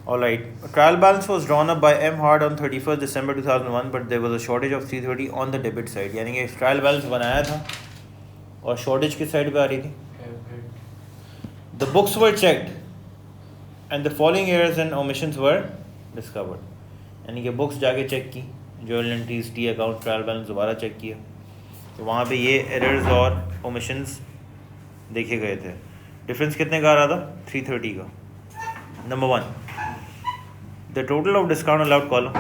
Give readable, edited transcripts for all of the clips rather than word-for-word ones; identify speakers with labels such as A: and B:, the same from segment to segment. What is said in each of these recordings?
A: All right. Trial balance was drawn up by M Hard on 31st December 2001, but there was a shortage of 330 on the debit side. यानी कि trial balance बनाया था और shortage किस side पे आ रही थी? The books were checked and the following errors and omissions were discovered. यानी कि बुक्स जाके चेक की, journal entries, T account, trial balance दोबारा चेक किया, तो वहाँ पे ये एरर्स और ओमिशंस देखे गए थे. डिफरेंस कितने का आ रहा था? 330 का. Number 1, the total of discount allowed column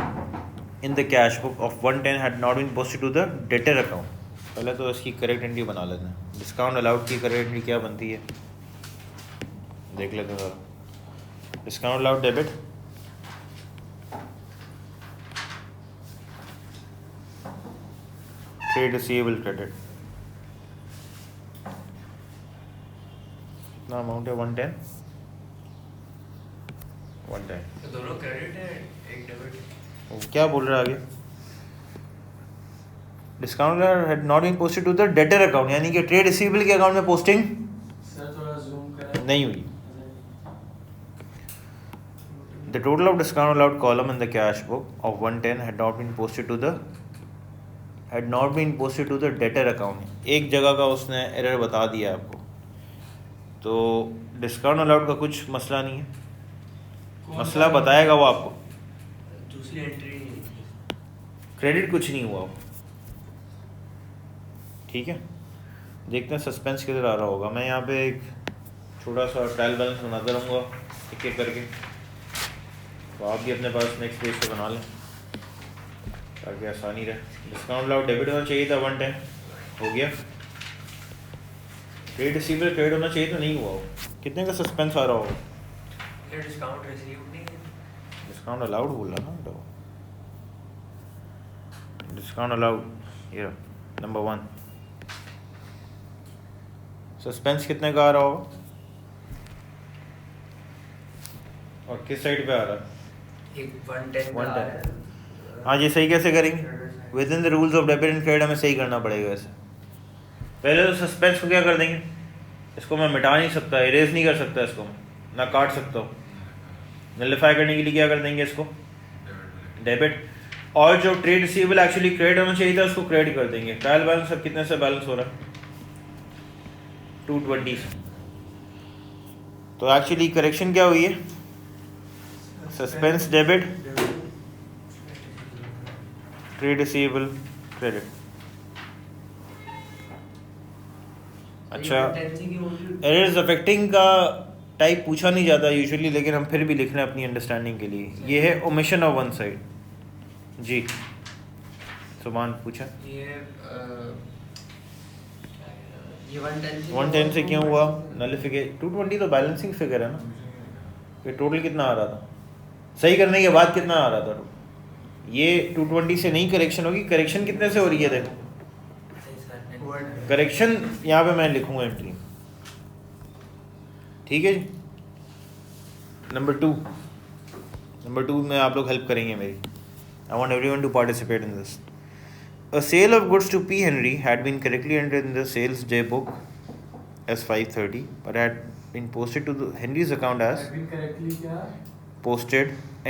A: in the cash book of 110 had not been posted to the debtor account. पहले तो इसकी करेक्ट एंट्री बना लेते हैं. डिस्काउंट अलाउड की करेक्ट एंट्री क्या बनती है देख लेते हैं ज़रा. Discount allowed debit, trade receivable credit. कितना अमाउंट है? 110.
B: दोनों क्रेडिट है, एक डेबिट.
A: क्या बोल रहा है आगे? Discount had not been posted to the debtor account, यानी कि ट्रेड रिसीवेबल के अकाउंट में पोस्टिंग नहीं हुई. The total of discount allowed column in the cash book of 110 had not been posted to the debtor account. एक जगह का उसने एरर बता दिया आपको, तो डिस्काउंट अलाउड का कुछ मसला नहीं है. मसला बताएगा वो आपको.
B: दूसरी एंट्री
A: क्रेडिट कुछ नहीं हुआ. ठीक है, देखते हैं सस्पेंस किधर आ रहा होगा. मैं यहाँ पे एक छोटा सा ट्रायल बैलेंस बनाता रहूँगा एक एक करके, तो आप भी अपने पास नेक्स्ट पेज पे बना लें ताकि आसानी रहे. डिस्काउंट अलाउड डेबिट होना चाहिए था 110, हो गया. ट्रेड रिसीवेबल क्रेडिट होना चाहिए तो नहीं हुआ हो. कितने का सस्पेंस आ रहा होगा?
B: डिस्काउंट रिसीव नहीं है,
A: डिस्काउंट अलाउड बोला ना. तो डिस्काउंट अलाउड ये नंबर 1. सस्पेंस कितने का आ रहा होगा और किस साइड पे आ रहा है?
B: एक 110 का आ रहा है.
A: हाँ, ये सही कैसे करेंगे? With in the rules of debit and credit हमें सही करना पड़ेगा. वैसे पहले तो सस्पेंस को क्या कर देंगे, इसको मैं मिटा नहीं सकता, इरेज नहीं कर सकता, इसको ना काट सकता हूँ. नलिफाई करने के लिए क्या कर देंगे, इसको डेबिट. और जो ट्रेड रिसीवेबल एक्चुअली क्रेडिट होना चाहिए था उसको क्रेडिट कर देंगे. ट्रायल बैलेंस अब कितने से बैलेंस हो रहा है? 220 से. तो एक्चुअली करेक्शन क्या हुई है? Suspense debit, trade receivable credit. अच्छा, एरर्स अफेक्टिंग का टाइप पूछा नहीं जाता यूजुअली, लेकिन हम फिर भी लिख रहे हैं अपनी अंडरस्टैंडिंग के लिए. ये है ओमिशन ऑफ वन साइड. जी सुभान पूछा.
B: ये
A: 110 से क्यों हुआ नलिफिकेशन? 220 तो बैलेंसिंग फिगर है ना. ये टोटल कितना आ रहा था सही करने के बाद? कितना आ रहा था? ये 220 से नहीं करेक्शन होगी. करेक्शन कितने से हो रही है? देखो करेक्शन यहाँ पे मैं लिखूंगा एंट्री. ठीक है जी. नंबर टू में आप लोग हेल्प करेंगे मेरी. I want everyone to participate in this. A sale of goods to P. Henry had been correctly entered in the sales day book as 530, but had been posted to the Henry's account as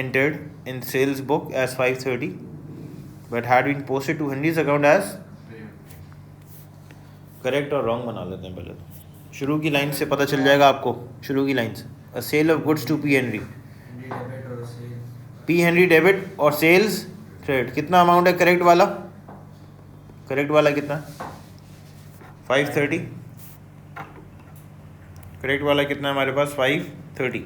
A: entered in sales book as 530, but had been posted to Henry's account as correct और wrong बना लेते हैं. पहले तो शुरू की line से पता चल जाएगा आपको. शुरू की लाइन से A sale of goods to P. Henry. P. Henry debit और सेल्स क्रेडिट. कितना अमाउंट है करेक्ट वाला? करेक्ट वाला कितना? 530. करेक्ट वाला कितना है हमारे पास? 530.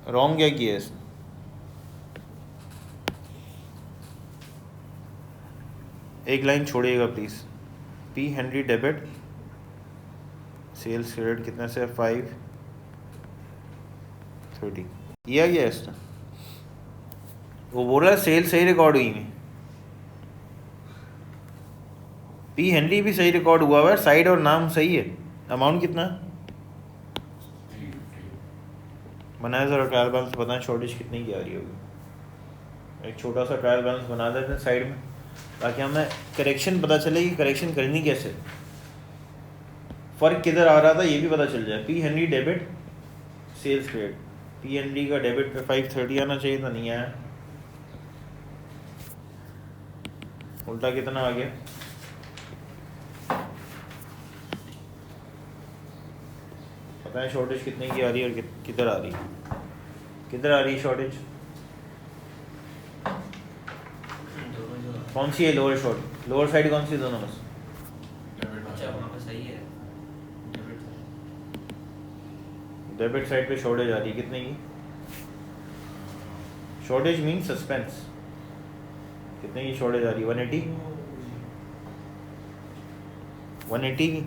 A: रॉन्ग क्या किया है? एक लाइन छोड़िएगा please. P Henry debit, sales credit कितना से? 530. किया गया इसने. वो बोल रहा है सेल सही रिकॉर्ड हुई नहीं. पी हेनरी भी सही रिकॉर्ड हुआ है, साइड और नाम सही है. अमाउंट कितना बनाया? ज़रा ट्रायल बैलेंस बताएं शॉर्टेज कितनी की आ रही होगी. एक छोटा सा ट्रायल बैलेंस बना देते हैं साइड में ताकि हमें करेक्शन पता चले कि करेक्शन करनी कैसे, फ़र्क किधर आ रहा था ये भी पता चल जाए. P Henry debit sales credit PND का डेबिट पे 530 आना चाहिए था, नहीं आया, उल्टा कितना आ गया? पता है शॉर्टेज कितने की आ रही है और किधर आ रही है, किधर आ रही है शॉर्टेज? कौन सी है लोअर शॉर्ट, लोअर साइड कौन सी दोनों में?
B: अच्छा वहाँ पे सही है
A: डेबिट साइड पे शॉर्टेज आ रही है कितने की? शॉर्टेज मीन सस्पेंस, कितने की शॉर्टेज आ रही है? 180 की।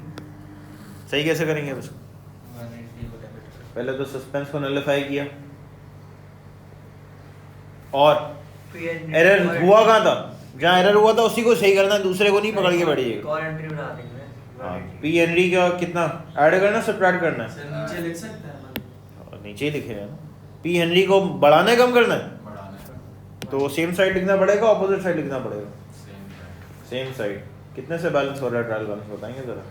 A: सही कैसे करेंगे उसको? पहले तो सस्पेंस को नलिफाई किया और एरर हुआ कहाँ था, जहाँ एरर हुआ था उसी को सही करना, दूसरे को नहीं पकड़ के बैठिए।
B: और एंट्री बना देंगे
A: हाँ, पी एनडी का कितना ऐड करना, सब्ट्रैक्ट करना है?
C: नीचे लिख सकते हैं
A: और नीचे ही लिखेगा ना, पी हेनरी को बढ़ाना है कम करना है? तो सेम साइड लिखना पड़ेगा, ऑपोजिट साइड लिखना पड़ेगा? Same side. कितने से बैलेंस हो रहा है ट्रायल बैलेंस बताएंगे जरा?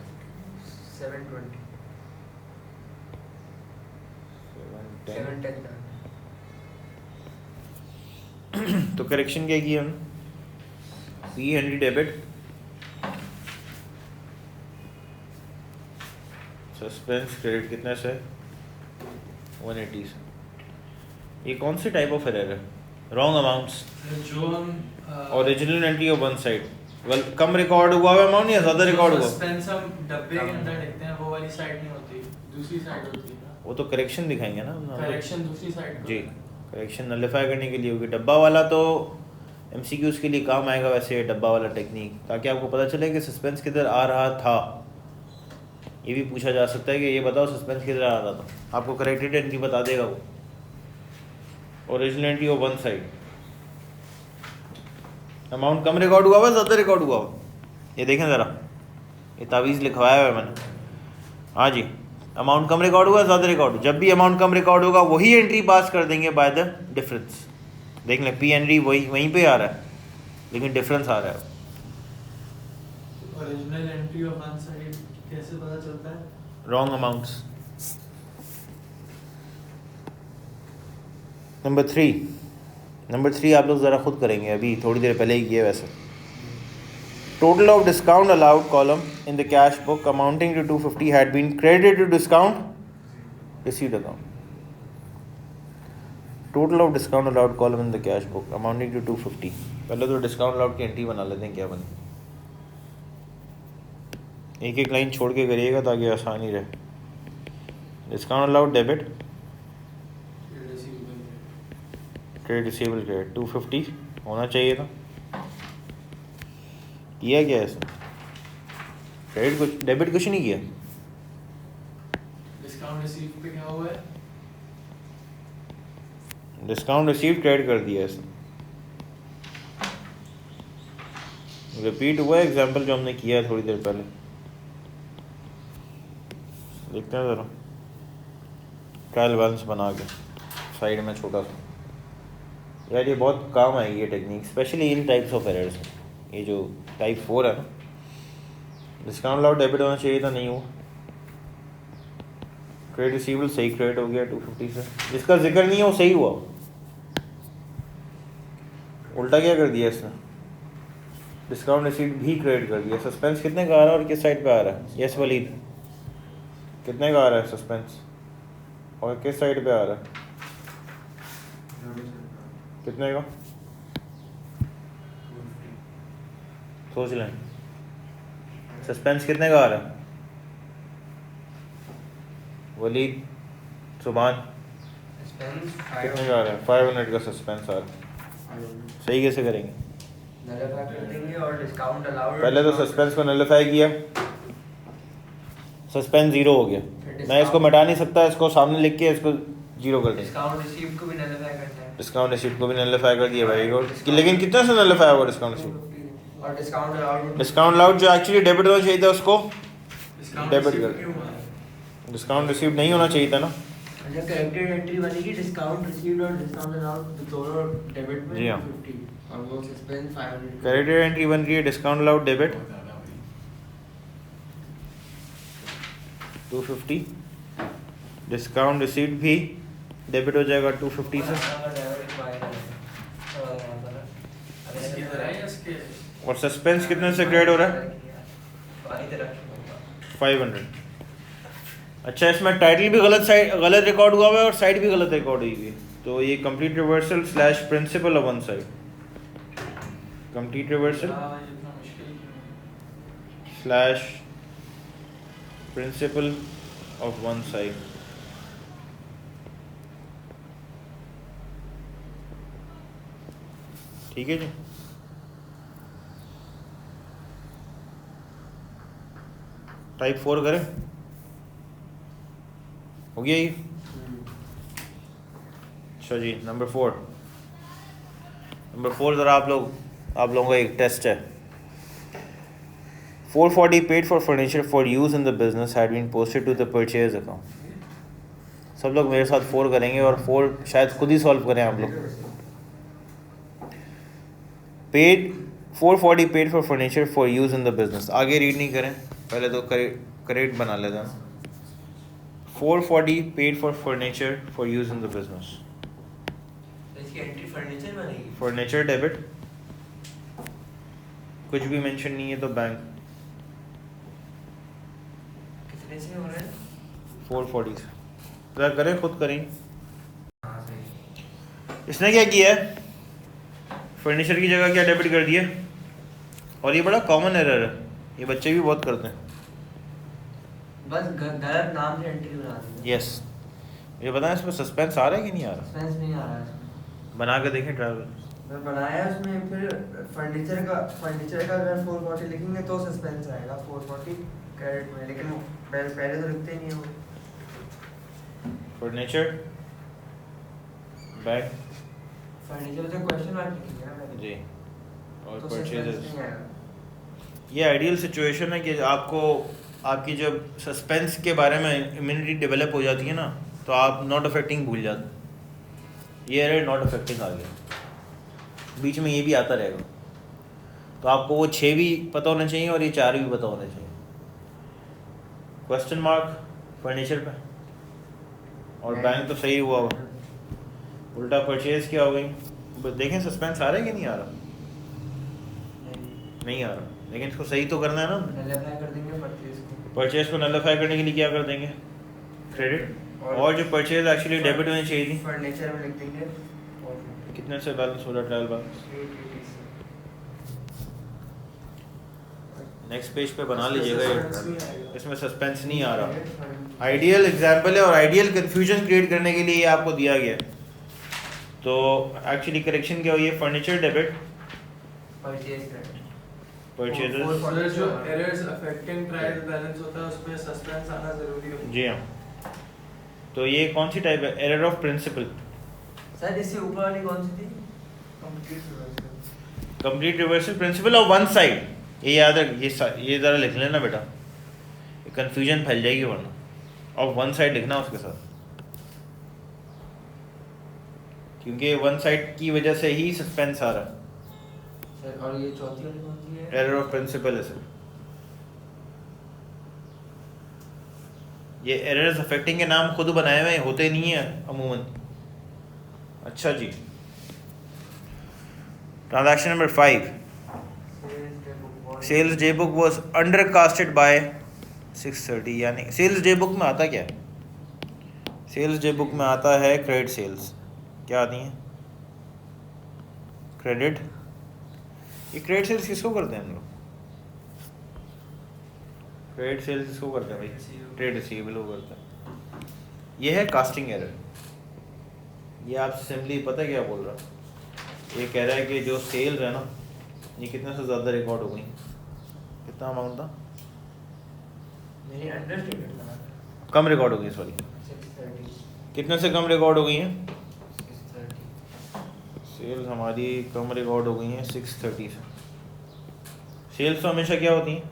B: 720
A: 710।
B: 710
A: तो करेक्शन क्या किया हमने? P Henry debit, suspense credit कितने से? 180 से। ये कौन सी टाइप ऑफ एरर है? रॉन्ग अमाउंट्स,
C: जो हम
A: original entry of one side, come record हुआ हुआ अमाउंट या ज्यादा रिकॉर्ड हुआ?
C: सस्पेंस हम डब्बे के अंदर लिखते हैं, वो वाली साइड नहीं होती, दूसरी साइड होती है ना।
A: वो तो करेक्शन दिखाएंगे ना
C: करेक्शन दूसरी साइड
A: जी, करेक्शन नलिफाई करने के लिए होगी। डब्बा वाला तो एमसीक्यूज के लिए काम आएगा वैसे, डब्बा वाला टेक्निक, ताकि आपको पता चले कि सस्पेंस किधर आ रहा था। ये भी पूछा जा सकता है कि ये बताओ सस्पेंस किधर आ रहा था, आपको करेक्टेड एंट्री बता देगा वो, original entry of one side. Amount come record हुआ हुआ, ज़्यादा रिकॉर्ड हुआ हुआ? ये देखें ज़रा, ये तावीज़ लिखवाया हुआ है मैंने। हाँ जी, अमाउंट कम रिकॉर्ड हुआ, ज़्यादा रिकॉर्ड। जब भी अमाउंट कम रिकॉर्ड होगा वही एंट्री पास कर देंगे बाय द डिफरेंस। देख लें पी एनडी वहीं पे आ रहा है, लेकिन डिफरेंस आ रहा है।
C: Original entry of one side कैसे पता चलता है?
A: Wrong amounts. नंबर थ्री आप लोग ज़रा खुद करेंगे, अभी थोड़ी देर पहले ही किए वैसे। Total of discount allowed column in the cash book amounting to 250 had been credited to discount received account. Total of discount allowed column in the cash book amounting to 250। पहले तो डिस्काउंट अलाउड की entry बना लेते हैं, क्या बने। एक एक लाइन छोड़ के करिएगा ताकि आसानी रहे। Discount allowed debit, trade receivable credit 250 होना चाहिए था, किया क्या ऐसा? क्रेडिट कुछ, डेबिट कुछ नहीं किया।
C: डिस्काउंट रिसीव पे क्या हुआ है?
A: डिस्काउंट रिसीव क्रेडिट कर दिया ऐसा। रिपीट हुआ है एग्जाम्पल जो हमने किया है थोड़ी देर पहले। देखते हैं ज़रा ट्रायल बैलेंस बना के साइड में छोटा सा। यार ये बहुत काम आएगी ये technique, specially in types of errors. ये जो टाइप 4 है ना, डिस्काउंट अलाउड डेबिट होना चाहिए था, नहीं हुआ। क्रेडिट रिसीवेबल सही क्रेडिट हो गया 250 से, जिसका जिक्र नहीं है वो सही हुआ। उल्टा क्या कर दिया इसने, डिस्काउंट रिसीव भी क्रेडिट कर दिया। सस्पेंस कितने का आ रहा है और किस साइड पे आ रहा है? यस वलीद, कितने का आ रहा है सस्पेंस और किस साइड पे आ रहा है? कितने का? सोच लें, सस्पेंस कितने का आ रहा है? वलीद, सुभान, कितने का आ रहा है? 500 का सस्पेंस आ रहा है। सही कैसे करेंगे?
B: नलिफाई कर देंगे और डिस्काउंट अलाउड।
A: पहले तो सस्पेंस को नलिफाई किया, सस्पेंस 0 हो गया। मैं इसको मिटा नहीं सकता, इसको सामने लिख के इसको 0 कर देंगे।
B: डिस्काउंट रिसीव को भी नलिफाई करना है।
A: डिस्काउंट रिसीट को भी नलिफाई कर दिया भाई। और लेकिन कितने से नलिफाई होगा डिस्काउंट रिसीट?
B: और डिस्काउंट अलाउड,
A: डिस्काउंट अलाउड जो एक्चुअली डेबिट होना चाहिए था उसको डेबिट
C: रिसीव
A: कर।
C: क्यों हुआ है?
A: डिस्काउंट रिसीव नहीं होना चाहिए था ना।
B: जब करेक्टेड एंट्री बनेगी डिस्काउंट रिसीव्ड और डिस्काउंट अलाउड दोनों डेबिट में
A: जी हाँ।
B: 250 और वो सस्पेंस 500।
A: करेक्टेड एंट्री बन रही है discount allowed debit 250 discount receipt भी डेबिट हो जाएगा 250 से,
C: इसकी तरह है इसके
A: और सस्पेंस कितने से क्रिएट हो रहा है 500। अच्छा, इसमें टाइटल भी गलत रिकॉर्ड हुआ हुआ है और साइड भी गलत रिकॉर्ड हुई हुई है, तो ये complete reversal slash principle of one side, complete reversal
C: इतना मुश्किल क्यों है?
A: Slash principle of one side. ठीक है जी, टाइप 4 करें, हो गया ये। अच्छा जी, नंबर 4 ज़रा आप लोगों का एक टेस्ट है। 440 paid for furniture for use in the business had been posted to the purchase account. सब लोग मेरे साथ 4 करेंगे और 4 शायद खुद ही सॉल्व करें आप लोग। Paid 440 paid for furniture for use in the business, आगे रीड नहीं करें, पहले तो करेक्ट बना लेते हैं। 440 paid for furniture for use in the business,
B: इसकी एंट्री फर्नीचर बनेगी।
A: फर्नीचर डेबिट, कुछ भी मेंशन नहीं है तो बैंक
B: कितने से हो रहा है?
A: 440 से। ज़रा करें, खुद करें।
B: हाँ सही।
A: इसने क्या किया है, फर्नीचर की जगह क्या डेबिट कर दिया, और ये बड़ा कॉमन एरर है, ये बच्चे भी बहुत करते हैं।
B: बस गलत नाम से एंट्री बना दी।
A: यस, ये बताएं इसमें सस्पेंस आ रहा है कि नहीं आ रहा,
B: सस्पेंस नहीं आ रहा है इसमें।
A: बना के देखें ट्रैवल।
B: मैं बनाया उसमें, फिर फर्नीचर का अगर 440 लिखेंगे तो सस्पेंस आएगा 440 कैरेट में, लेकिन वो पहले तो लिखते ही नहीं हो।
A: फर्नीचर बैंक
B: फर्नीचर तो क्वेश्चन मार्क लिखेंगे ना पहले।
A: जी, और
B: तो
A: परचेजेस।
B: सस्पेंस नहीं आएगा।
A: ये आइडियल सिचुएशन है कि आपको आपकी जब सस्पेंस के बारे में इम्यूनिटी डेवलप हो जाती है ना, तो आप नॉट अफेक्टिंग भूल जाते। ये एरर नॉट अफेक्टिंग आ गया, बीच में ये भी आता रहेगा, तो आपको वो 6 भी पता होने चाहिए और ये 4 भी पता होने चाहिए। क्वेश्चन मार्क फर्नीचर पे, और बैंक तो सही हुआ हुआ, उल्टा परचेज क्या हो गई। देखें सस्पेंस आ रहा है कि नहीं आ रहा, नहीं आ रहा, लेकिन इसको सही तो करना है ना।
B: नलिफाई कर देंगे परचेज को।
A: परचेज को नलिफाई करने के लिए क्या कर देंगे, क्रेडिट, और जो परचेज एक्चुअली डेबिट होनी चाहिए थी,
B: फर्नीचर में लिख देंगे।
A: कितने से बैलेंस हो रहा है, ट्रायल बैलेंस। नेक्स्ट पेज पे बना लीजिएगा, इसमें सस्पेंस नहीं आ रहा। आइडियल एग्जाम्पल है और आइडियल कंफ्यूजन क्रिएट करने के लिए ये आपको दिया गया है। तो एक्चुअली करेक्शन क्या हुई है, फर्नीचर डेबिट, परचेजेस।
C: सर जो एरर्स अफेक्टिंग ट्रायल बैलेंस होता है उसमें सस्पेंस आना जरूरी होता है।
A: जी हाँ, तो ये कौन सी टाइप है, एरर ऑफ प्रिंसिपल।
B: सर इससे ऊपर वाली कौन सी थी?
A: Complete reversal principle of one side, ये याद रख, ये ज़रा लिख लेना बेटा, ये कन्फ्यूजन फैल जाएगी वरना। ऑफ वन साइड लिखना उसके साथ, क्योंकि वन साइड की वजह से ही सस्पेंस आ रहा है।
B: सर और ये चौथी वाली कौन सी है?
A: एरर ऑफ प्रिंसिपल है सर, ये एरर्स अफेक्टिंग के नाम खुद बनाए हुए होते नहीं है अमूमन। अच्छा जी, transaction number 5, sales day book was undercasted by 630, यानी सेल्स डे बुक में आता क्या है, सेल्स डे बुक में आता है क्रेडिट सेल्स। क्या आती हैं, क्रेडिट। ये क्रेडिट सेल्स किसको करते हैं हम लोग, क्रेडिट सेल्स किसको करते हैं भाई, ट्रेड रिसीवेबल को करते हैं। ये है कास्टिंग एरर। ये आप सिंपली पता क्या बोल रहा है, ये कह रहा है कि जो सेल्स है ना, ये कितने से ज़्यादा रिकॉर्ड हो गई, कितना अमाउंट था,
B: मेरी अंडरस्टैंडिंग था
A: कम रिकॉर्ड हो गई, सॉरी
B: 630।
A: कितने से कम रिकॉर्ड हो गई हैं,
B: 630।
A: सेल्स हमारी कम रिकॉर्ड हो गई हैं 630 से। सेल्स तो हमेशा क्या होती हैं,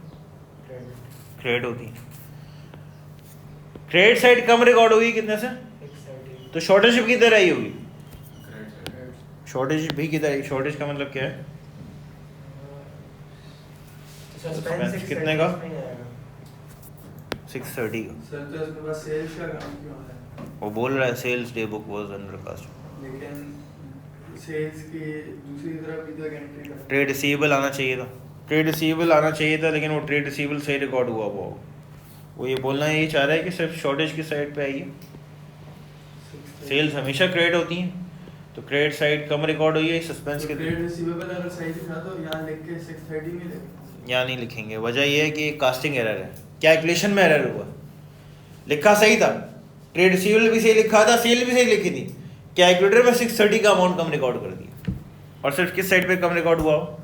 A: क्रेडिट होती है। क्रेडिट साइड कम रिकॉर्ड होगी कितने से,
B: 630।
A: तो शॉर्टेज भी किधर आई होगी, शॉर्टेज भी किधर आई, शॉर्टेज का मतलब क्या है,
B: सस्पेंस
A: कितने का?
B: नहीं आएगा।
A: 630 का।
C: सर तो इसमें बस सेल्स का काम क्यों आ रहा है?
A: वो बोल रहा है sales day book was under cast.
C: लेकिन सेल्स की दूसरी तरफ भी तो एक एंट्री कर
A: ट्रेड रिसीवेबल आना चाहिए था, ट्रेड रिसीवेबल आना चाहिए था, लेकिन वो ट्रेड रिसीवेबल सही रिकॉर्ड हुआ वो ये बोलना यही चाह रहा है कि सिर्फ शॉर्टेज की साइड पे आई है। सेल्स हमेशा क्रेडिट होती हैं, तो क्रेडिट साइड कम रिकॉर्ड हुई है, सस्पेंस के
C: ट्रेड रिसीवेबल अगर सही दिखा तो यहाँ लिख के 630 मिलेगा।
A: यहाँ नहीं लिखेंगे। वजह यह है कि कास्टिंग एरर है, कैलकुलेशन में एरर हुआ। लिखा सही था, ट्रेड रिसीवेबल भी सही लिखा था, सेल भी सही लिखी थी, कैलकुलेटर में 630 का अमाउंट कम रिकॉर्ड कर दिया। और सिर्फ किस साइड पे कम रिकॉर्ड हुआ हो?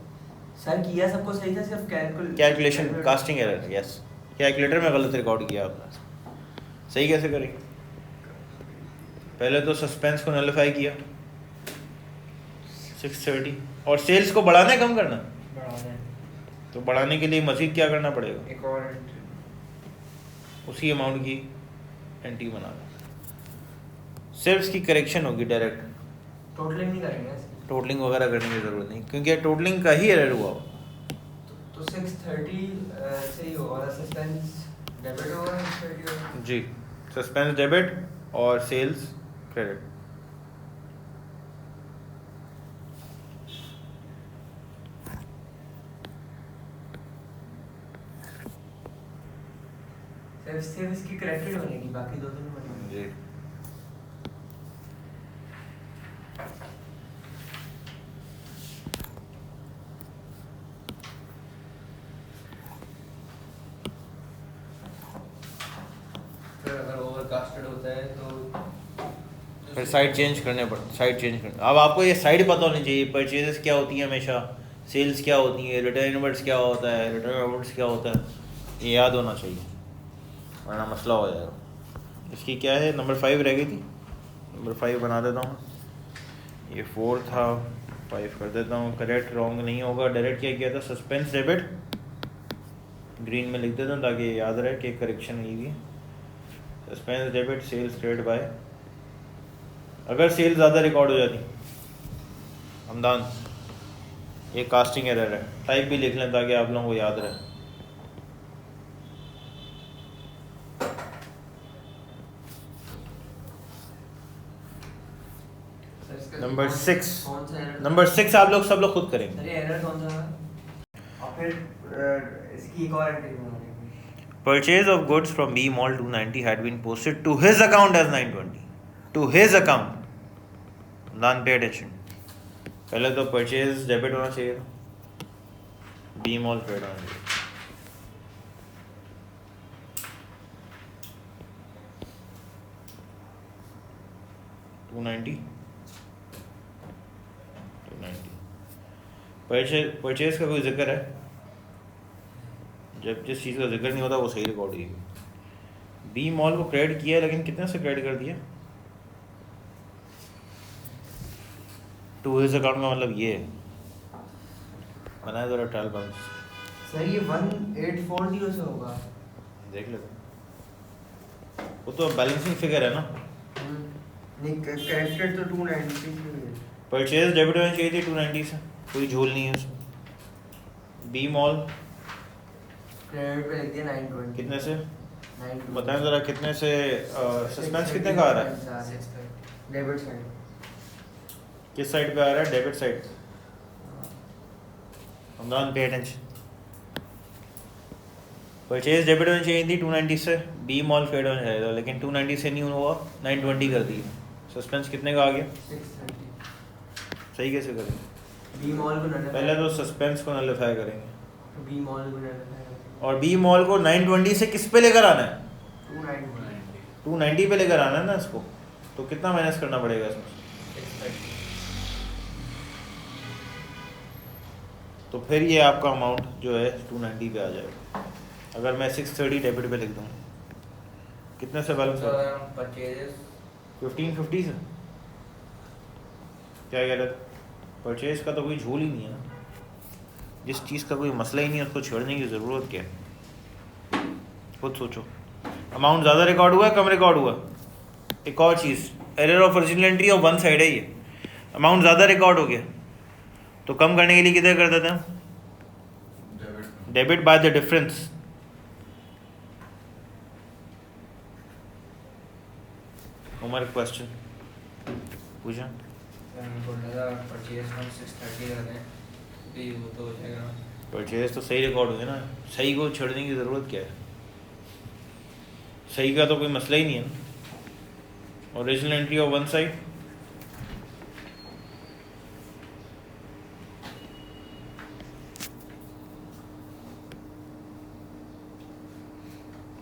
B: सर किया सबको सही था, सिर्फ
A: calculation casting error. Yes, calculator में गलत रिकॉर्ड किया आपने। सही कैसे करेंगे? पहले तो सस्पेंस को नलिफाई किया 630, और सेल्स को बढ़ाना है कम करना?
B: बढ़ाना है।
A: तो बढ़ाने के लिए मजीद क्या करना पड़ेगा?
B: एक और एंट्री,
A: उसी अमाउंट की एंट्री बनाना। सिर्फ इसकी करेक्शन होगी डायरेक्ट,
B: टोटलिंग नहीं करेंगे इसकी।
A: टोटलिंग वगैरह करने की ज़रूरत नहीं, क्योंकि टोटलिंग का ही एरर हुआ।
B: तो 630 से ही होगा, सस्पेंस डेबिट होगा, 630 होगा।
A: जी, सस्पेंस डेबिट और सेल्स क्रेडिट।
B: सिर्फ इसकी करेक्टेड बनेगी, बाकी दो नहीं बनेगी।
A: जी,
B: फिर अगर ओवरकास्टेड होता है तो
A: फिर साइड चेंज करने पड़ते, साइड चेंज करने। अब आपको ये साइड पता होनी चाहिए, परचेजेस क्या होती हैं हमेशा, सेल्स क्या होती है, रिटर्न इनवर्ट्स क्या होता है, रिटर्न आउटवर्ड्स क्या होता है, ये याद होना चाहिए, वरना मसला हो जाएगा। इसकी क्या है, नंबर 5 रह गई थी, नंबर 5 बना देता हूँ। ये 4 था, 5 कर देता हूँ। करेक्ट रॉन्ग नहीं होगा। डायरेक्ट क्या किया था, सस्पेंस डेबिट ग्रीन में लिख देता हूँ ताकि याद रहे कि करेक्शन हुई है। Suspense debit sales credit by, अगर सेल ज़्यादा रिकॉर्ड हो जाती हमदान, ये कास्टिंग एरर है। टाइप भी लिख लें ताकि आप लोगों को याद रहे। नंबर 6,
B: कौन सा एरर?
A: नंबर 6 आप लोग सब लोग खुद करेंगे।
B: सर ये एरर कौन सा है? और फिर इसकी एक और एंट्री बना देंगे।
A: Purchase of goods from B Mall 290 had been posted to his account as 920. To his account. None pay attention. पहले तो परचेज डेबिट होना चाहिए था, बी मॉल क्रेडिट होना चाहिए। परचेज का कोई जिक्र है? जब जिस चीज़ का जिक्र नहीं होता वो सही रिकॉर्ड हुई। बी मॉल को क्रेडिट किया, लेकिन कितने से क्रेडिट कर दिया? टू हिज अकाउंट का मतलब ये है, बनाया ज़रा ट्रायल बैलेंस।
B: सर ये 1840 से होगा।
A: देख लेते, वो तो बैलेंसिंग फिगर है ना।
B: नहीं, करेक्टेड तो 290 से है।
A: परचेज डेबिट होनी चाहिए थी 290 से, कोई झोल नहीं है उसमें। बी मॉल
B: क्रेडिट पे लिख दिया 920।
A: कितने से
B: 920
A: बताएं ज़रा, कितने से सस्पेंस कितने का आ रहा है?
B: Debit side.
A: किस साइड पे आ रहा है? Debit side. Hamdan pay attention. Purchase debit होनी चाहिए थी 290 से, बी मॉल क्रेडिट होना चाहिए था, लेकिन 290 से नहीं हुआ, 920 कर दी। सस्पेंस कितने का आ गया?
B: 630।
A: सही कैसे करेंगे?
B: बी मॉल को नलिफाई,
A: पहले तो सस्पेंस को नलिफाई करेंगे,
B: बी मॉल को नलिफाई,
A: और बी मॉल को 920 से किस पे लेकर आना है?
B: 290।
A: 290 पे लेकर आना है ना इसको, तो कितना माइनस करना पड़ेगा इसमें?
B: 630।
A: तो फिर ये आपका अमाउंट जो है 290 पे आ जाएगा। अगर मैं 630 डेबिट पे लिख दूँ, कितने से बैलेंस होगा?
B: परचेजेस
A: 1550 से। क्या कह रहे थे? परचेज का तो कोई झोल ही नहीं है ना, जिस चीज़ का कोई मसला ही नहीं है उसको छेड़ने की ज़रूरत क्या है? खुद सोचो। अमाउंट ज़्यादा रिकॉर्ड हुआ है, कम रिकॉर्ड हुआ? एक और चीज़, error of original entry of one side है ये। अमाउंट ज़्यादा रिकॉर्ड हो गया तो कम करने के लिए किधर कर देते हैं? Debit by the difference. Umar question पूछा।
B: मैंने बोला था परचेज फ्रॉम 630 कर दें भी वो तो हो जाएगा।
A: परचेज तो सही रिकॉर्ड हुए ना, सही को छोड़ने की ज़रूरत क्या है, सही का तो कोई मसला ही नहीं है ना। Original entry of one side,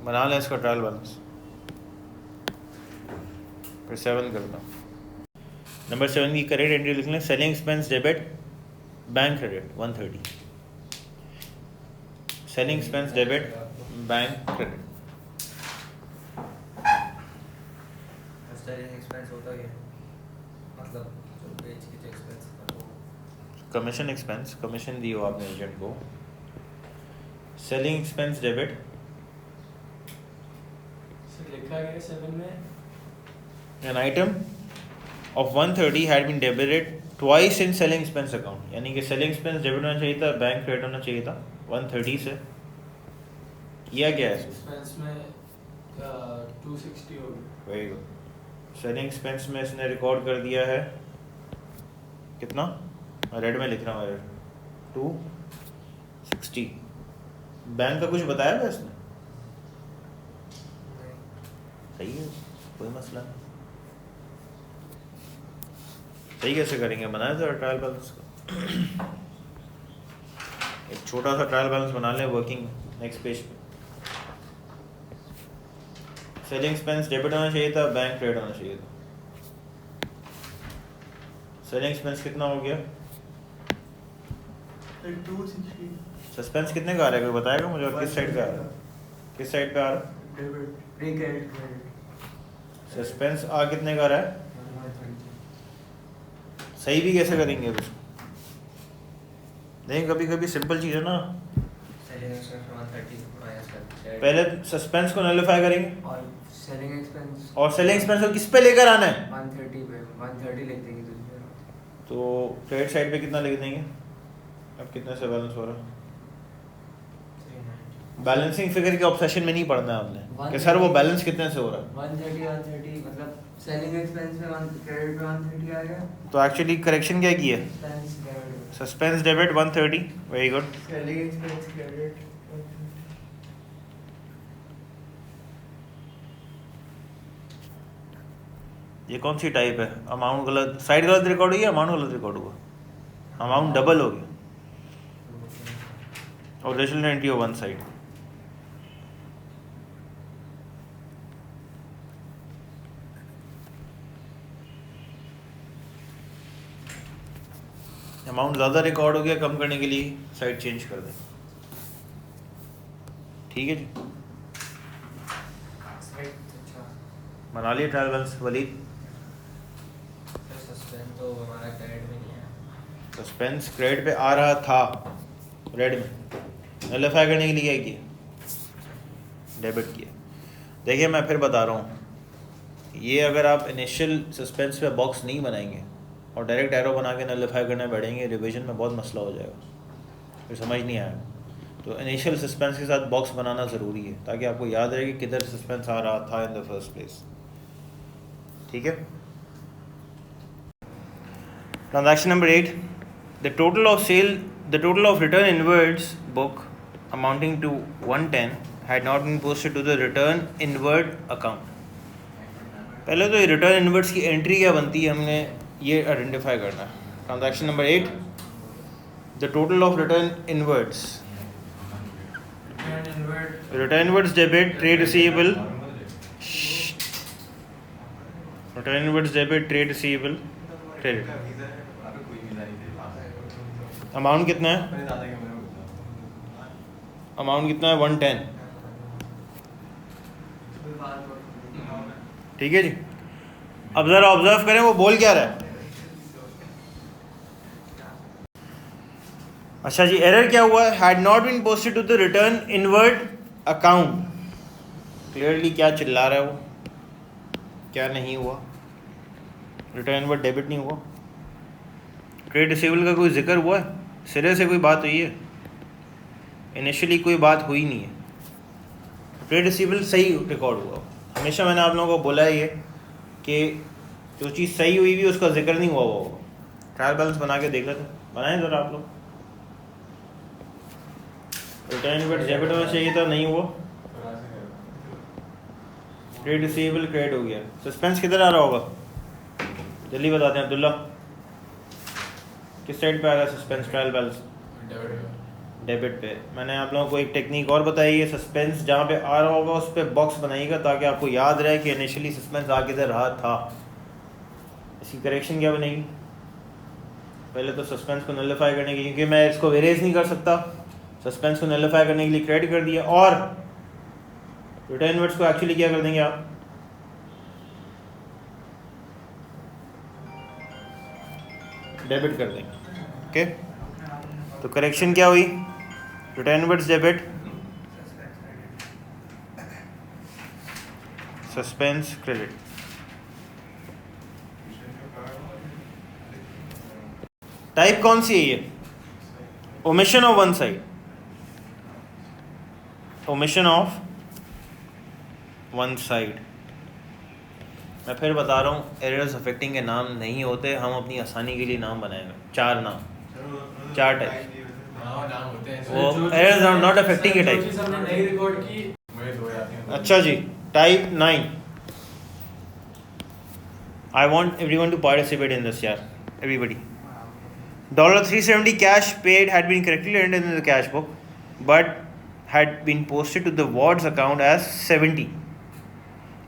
A: बना लें इसका ट्रायल बैलेंस। फिर 7 करता हूँ। नंबर 7 की करेक्ट एंट्री लिख लें। Selling expense debit bank credit 130। Selling expense debit bank credit.
B: Selling expense होता क्या मतलब जो पेज की जो एक्सपेंस था वो
A: कमीशन एक्सपेंस, कमीशन दी हो आपने एजेंट को। सेलिंग एक्सपेंस डेबिट
C: लिखा गया 7 में
A: an item of 130 had been debited twice in selling expense account, यानी कि सेलिंग एक्सपेंस डेबिट होना चाहिए था, बैंक क्रेडिट होना चाहिए था 130 से। किया क्या है?
C: एक्सपेंस में 260 हो गया।
A: Very good. सेलिंग एक्सपेंस में इसने रिकॉर्ड कर दिया है कितना, रेड में लिख रहा हूँ, 260। बैंक का कुछ बताया था इसने? सही है, कोई मसला नहीं। सही कैसे करेंगे, बनाया था ट्रायल बैलेंस का। एक छोटा सा ट्रायल बैलेंस बना लें वर्किंग। नेक्स्ट पेज पे सेलिंग एक्सपेंस डेबिट होना चाहिए था, बैंक क्रेडिट होना चाहिए था। सेलिंग एक्सपेंस कितना हो गया?
C: 260
A: सस्पेंस कितने का आ रहा है, कोई बताएगा मुझे? और किस साइड पे आ रहा है, किस साइड पे आ रहा है?
C: डेबिट
B: प्री क्रेडिट
A: सस्पेंस आ कितने का आ रहा है? सही भी कैसे करेंगे उसको? नहीं, कभी कभी सिंपल चीज़ है ना,
B: सेलिंग एक्सपेंस 130 माइनस कर
A: पहले सस्पेंस को नलिफाई करेंगे
B: और सेलिंग एक्सपेंस
A: और सेलिंग एक्सपेंस को किस पे लेकर आना है?
B: 130 पे 130 लिख देंगे दूसरे।
A: तो क्रेडिट साइड पे कितना लिख देंगे? अब कितने से बैलेंस हो रहा है? बैलेंसिंग फिगर के ऑब्सेशन में नहीं पढ़ना है आपने कि सर वो बैलेंस कितने से हो रहा है।
B: 130 मतलब सेलिंग एक्सपेंस में 1 क्रेडिट पे 130 आ गया।
A: तो एक्चुअली करेक्शन क्या की है?
B: Expense credit
A: suspense debit 130। Very good.
B: Selling expense credit
A: ये कौन सी टाइप है? अमाउंट गलत, साइड गलत रिकॉर्ड हुई है, अमाउंट गलत रिकॉर्ड हुआ, अमाउंट डबल हो गया। ओरिजिनल एंट्री हो वन साइड। अमाउंट ज़्यादा रिकॉर्ड हो गया, कम करने के लिए साइड चेंज कर दें। ठीक है जी,
B: अच्छा
A: बना लिया ट्रायल बैलेंस। वलीद,
B: सस्पेंस तो हमारा क्रेडिट में नहीं है।
A: सस्पेंस क्रेडिट पे आ रहा था रेड में, नलिफाई करने के लिए क्या किया? डेबिट किया। देखिए मैं फिर बता रहा हूँ, ये अगर आप इनिशियल सस्पेंस पे बॉक्स नहीं बनाएंगे और डायरेक्ट एरो बना के नलिफाई करने बैठेंगे, रिवीजन में बहुत मसला हो जाएगा, फिर समझ नहीं आएगा। तो इनिशियल सस्पेंस के साथ बॉक्स बनाना ज़रूरी है ताकि आपको याद रहे कि किधर सस्पेंस आ रहा था इन द फर्स्ट प्लेस। ठीक है। Transaction number 8, the total of return inwards book amounting to 110 had not been posted to the return inward account. पहले तो ये रिटर्न इनवर्ड्स की एंट्री क्या बनती है, हमने ये आइडेंटिफाई करना है। Transaction number 8, the total of return inwards debit trade receivable, return inwards debit trade receivable credit. Amount कितना है? अमाउंट कितना है? 110। ठीक है जी। अब ज़रा ऑब्जर्व करें वो बोल क्या रहा है। अच्छा जी, एरर क्या हुआ है? Had not been posted to the return inward account. Clearly क्या चिल्ला रहा है वो, क्या नहीं हुआ? रिटर्न इनवर्ड डेबिट नहीं हुआ। ट्रेड रिसीवेबल का कोई जिक्र हुआ है? सिरे से कोई बात हुई है? इनिशियली कोई बात हुई नहीं है। ट्रेड रिसीवेबल सही रिकॉर्ड हुआ। हमेशा मैंने आप लोगों को बोला है ये कि जो चीज़ सही हुई भी उसका जिक्र नहीं हुआ होगा। ट्रायल बैलेंस बना के देख लेते हैं, बनाएं ज़रा आप लोग। रिटर्न बट डेबिट होना चाहिए था, नहीं हुआ। ट्रेड रिसीवेबल क्रेडिट हो गया। सस्पेंस किधर आ रहा होगा, जल्दी बताते हैं अब्दुल्ला, किस साइड पे आ रहा है सस्पेंस ट्रायल बैलेंस? डेबिट पे। मैंने आप लोगों को एक टेक्निक और बताई है, सस्पेंस जहाँ पे आ रहा होगा उस पर बॉक्स बनाइएगा ताकि आपको याद रहे कि इनिशियली सस्पेंस आ किधर रहा था। इसकी करेक्शन क्या बनेगी? पहले तो सस्पेंस को नलिफाई करने की, क्योंकि मैं इसको इरेज नहीं कर सकता, सस्पेंस को नलिफाई करने के लिए क्रेडिट कर दिया, और रिटर्न वर्ड्स को एक्चुअली क्या कर देंगे आप? डेबिट कर देंगे। ओके, तो करेक्शन क्या हुई? Return words debit, suspense credit. Type कौन सी है ये? Omission of one side, omission of one side. मैं फिर बता रहा हूँ, एरर्स अफेक्टिंग के नाम नहीं होते, हम अपनी आसानी के लिए नाम बनाएंगे। 4 नाम, 4 टाइप। वो एरर्स आर नॉट अफेक्टिंग के टाइप। अच्छा जी, type 9। I want everyone to participate in this यार, everybody. $370 cash paid had been correctly entered in the cash book, but had been posted to the ward's account as 70.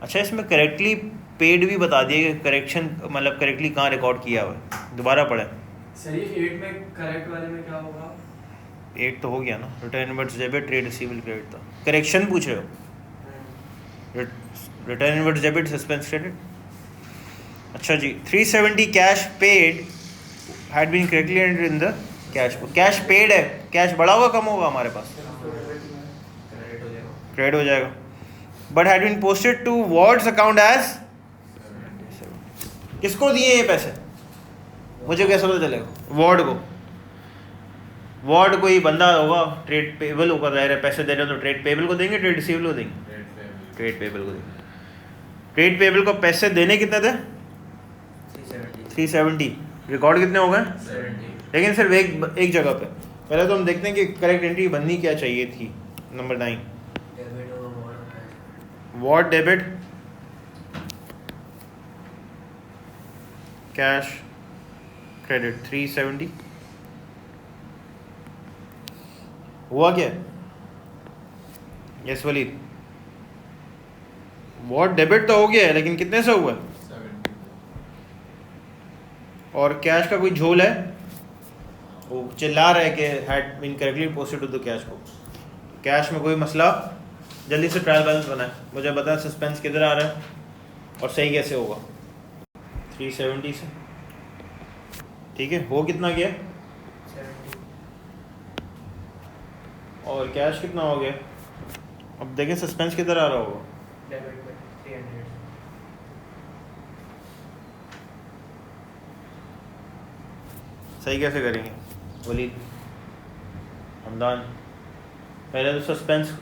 A: अच्छा, इसमें correctly paid भी बता दिया कि correction मतलब correctly कहाँ record किया हुआ है। दोबारा पढ़ें
C: सर, ये 8 में करेक्ट वाले में क्या होगा?
A: 8 तो हो गया ना, return words debit, trade receivable credit था। करेक्शन पूछ रहे हो, return words debit, suspense credit. अच्छा जी, 370 cash paid had been correctly entered in the cash book. Cash paid है, कैश बढ़ा होगा कम होगा हमारे पास? क्रेडिट हो जाएगा। But had been posted to wards account as, किसको दिए ये पैसे? मुझे कैसे पता चलेगा? वार्ड को। वार्ड कोई बंदा होगा, ट्रेड पेबल होगा, जाहिर है पैसे दे रहे हो तो ट्रेड पेबल को देंगे, ट्रेड रिसीवेबल को देंगे? ट्रेड पेबल को देंगे। ट्रेड पेबल को पैसे देने कितने थे? 370। रिकॉर्ड कितने हो गए?
C: 70।
A: लेकिन सिर्फ एक जगह पे। पहले तो हम देखते हैं कि करेक्ट एंट्री बननी क्या चाहिए थी। Number 9, ward debit, cash credit 370। हुआ क्या? यस वलीद, वार्ड डेबिट तो हो गया है, लेकिन कितने से हुआ? और कैश का कोई झोल है, वो चिल्ला रहा है कि had been correctly posted to the cash book. Cash में कोई मसला, जल्दी से ट्रायल बैलेंस बनाए, मुझे बताएं सस्पेंस किधर आ रहा है और सही कैसे होगा? 370 से, ठीक है। हो कितना गया?
B: 70।
A: और कैश कितना हो गया? अब देखें सस्पेंस किधर आ रहा होगा?
B: डेबिट पे 300।
A: सही कैसे करेंगे वलीद, हमदान? पहले तो सस्पेंस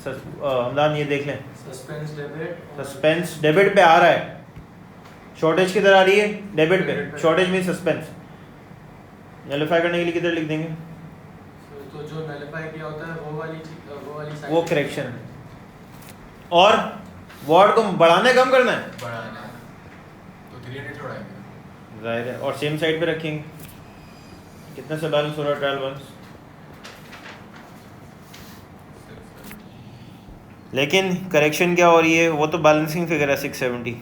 A: हमदान ये देख लें,
C: सस्पेंस डेबिट,
A: सस्पेंस डेबिट पे आ रहा है, शॉर्टेज किधर आ रही है? डेबिट पे। शॉर्टेज में सस्पेंस नलिफाई करने के लिए किधर लिख देंगे?
C: तो जो नलिफाई किया होता है वो वाली साइड,
A: वो करेक्शन है। और वर्ड को बढ़ाना है कम करना है?
C: बढ़ाना है तो 300 छोड़ाएंगे,
A: जाहिर है। और सेम साइड पे रखेंगे। कितने से बैलेंस हो रहा है ट्रायल बैलेंस? लेकिन करेक्शन क्या हो रही है? वो तो बैलेंसिंग फिगर है 670।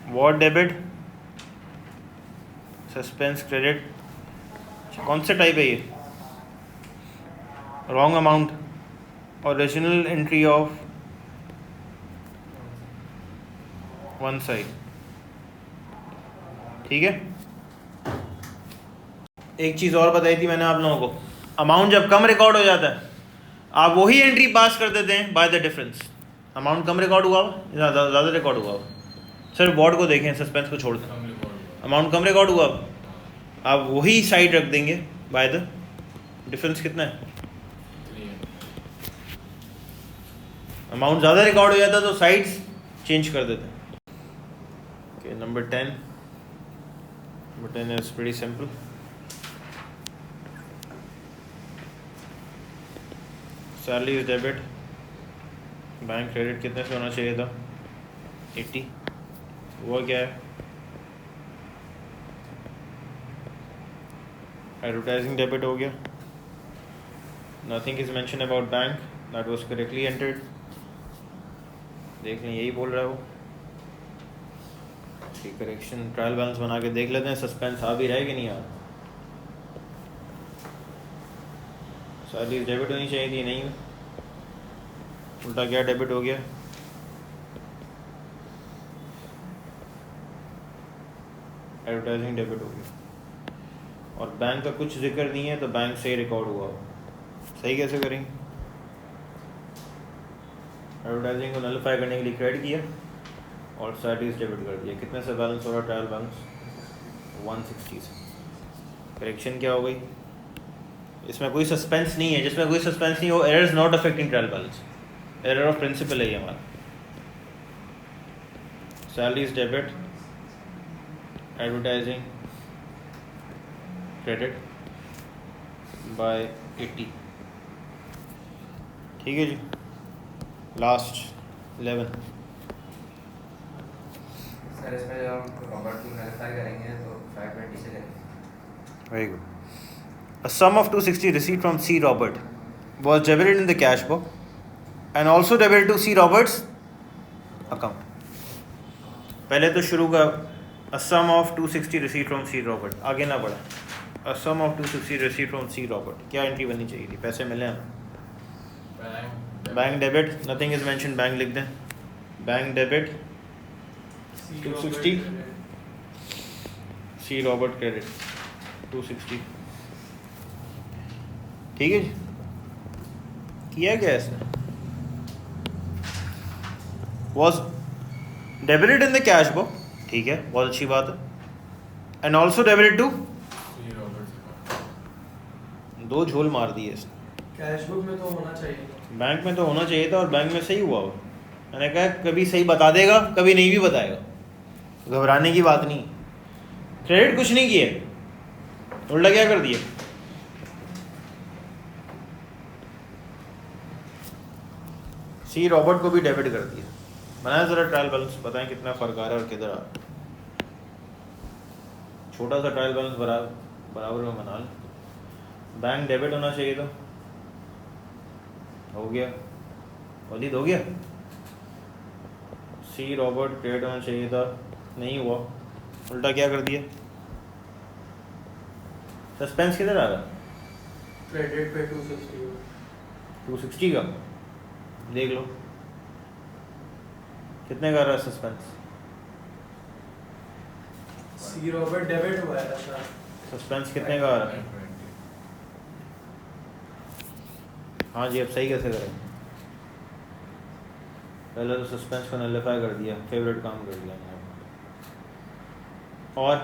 A: Word debit, suspense credit. कौन से टाइप है ये? Wrong amount, original entry of one side, ठीक है। एक चीज़ और बताई थी मैंने आप लोगों को, अमाउंट जब कम रिकॉर्ड हो जाता है आप वही एंट्री पास कर देते हैं bye the difference. Amount come record हुआ हो, ज़्यादा रिकॉर्ड हुआ हो, सिर्फ बोर्ड को देखें, सस्पेंस को छोड़ दें। अमाउंट कम रिकॉर्ड हुआ, आप वही साइड रख देंगे बाय द डिफरेंस। कितना है? अमाउंट ज़्यादा रिकॉर्ड हो जाता है तो साइड्स चेंज कर देते हैं। Okay, number 10. Number 10 is pretty simple. Salary is debit. Bank credit कितने से होना चाहिए था? 80. हुआ क्या है? Advertising debit हो गया. Nothing is mentioned about bank. That was correctly entered. देख लें, यही बोल रहा है वो. ठीक, करेक्शन ट्रायल बैलेंस बना के देख लेते हैं. सस्पेंस आ भी रहा है कि नहीं आ रहा. सैलरी डेबिट होनी चाहिए थी, नहीं उल्टा क्या डेबिट हो गया. एडवर्टाइजिंग डेबिट हो गया और बैंक का कुछ जिक्र नहीं है, तो बैंक से ही रिकॉर्ड हुआ हो. सही कैसे करेंगे? एडवर्टाइजिंग को नलिफाई करने के लिए क्रेडिट किया और सैलरीज डेबिट कर दिया. कितने से बैलेंस हो रहा? ट्रायल बैलेंस 160 से. करेक्शन क्या हो गई? इसमें कोई सस्पेंस नहीं है. जिसमें कोई सस्पेंस नहीं हो, error is not affecting trial balance. Error of principle है ये हमारा. Salaries debit, advertising credit by 80. ठीक है जी. लास्ट 11.
D: सर इसमें जब हम रॉबर्ट की नलिफाई करेंगे तो 520 से करेंगे.
A: Very good. A sum of 260 received from C. Robert was debited in the cash book and also debited to C. Robert's account. पहले तो शुरू का a sum of 260 received from C. Robert, आगे ना बढ़ा. A sum of 260 received from C. Robert. क्या entry बननी चाहिए थी? पैसे मिले हमें. Bank debit, nothing is mention, bank लिख दें. Bank debit 260, C. Robert credit 260. ठीक है जी. किया क्या इसने? Was debited in the cash book. ठीक है, बहुत अच्छी बात है. And also debited to. दो झोल मार दिए इसने.
C: कैश बुक में तो होना चाहिए,
A: बैंक में तो होना चाहिए था और बैंक में सही हुआ. मैंने कहा कभी सही बता देगा, कभी नहीं भी बताएगा. घबराने की बात नहीं. क्रेडिट कुछ नहीं किए, उल्टा क्या कर दिया? सी रॉबर्ट को भी डेबिट कर दिया. बनाया जरा ट्रायल बैलेंस, बताएं कितना फर्क आ रहा है और किधर आ रहा है. छोटा सा ट्रायल बैलेंस बराबर में बना लें. बैंक डेबिट होना चाहिए था, हो गया. वलीद हो गया. सी रॉबर्ट क्रेडिट होना चाहिए था, नहीं हुआ. उल्टा क्या कर दिया? सस्पेंस किधर आ रहा?
C: क्रेडिट पे 260.
A: 260 का देख लो कितने का आ रहा है सस्पेंस.
C: सी रॉबर्ट डेबिट हुआ है सर.
A: सस्पेंस कितने का आ रहा है? हाँ जी, अब सही कैसे करें? पहले तो सस्पेंस को नलिफाई कर दिया, फेवरेट काम कर दिया. और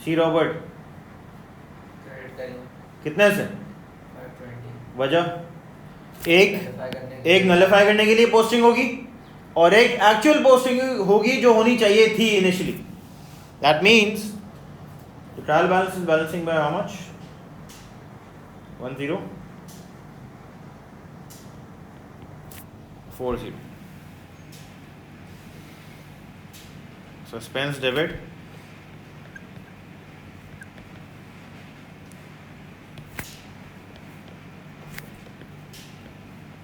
A: सी रॉबर्ट
D: क्रेडिट करेंगे
A: कितने से?
D: 520.
A: वजह एक नलिफाई करने के लिए पोस्टिंग होगी और एक एक्चुअल पोस्टिंग होगी जो होनी चाहिए थी initially. That means the trial balance is balancing by how much? 1040. Suspense debit.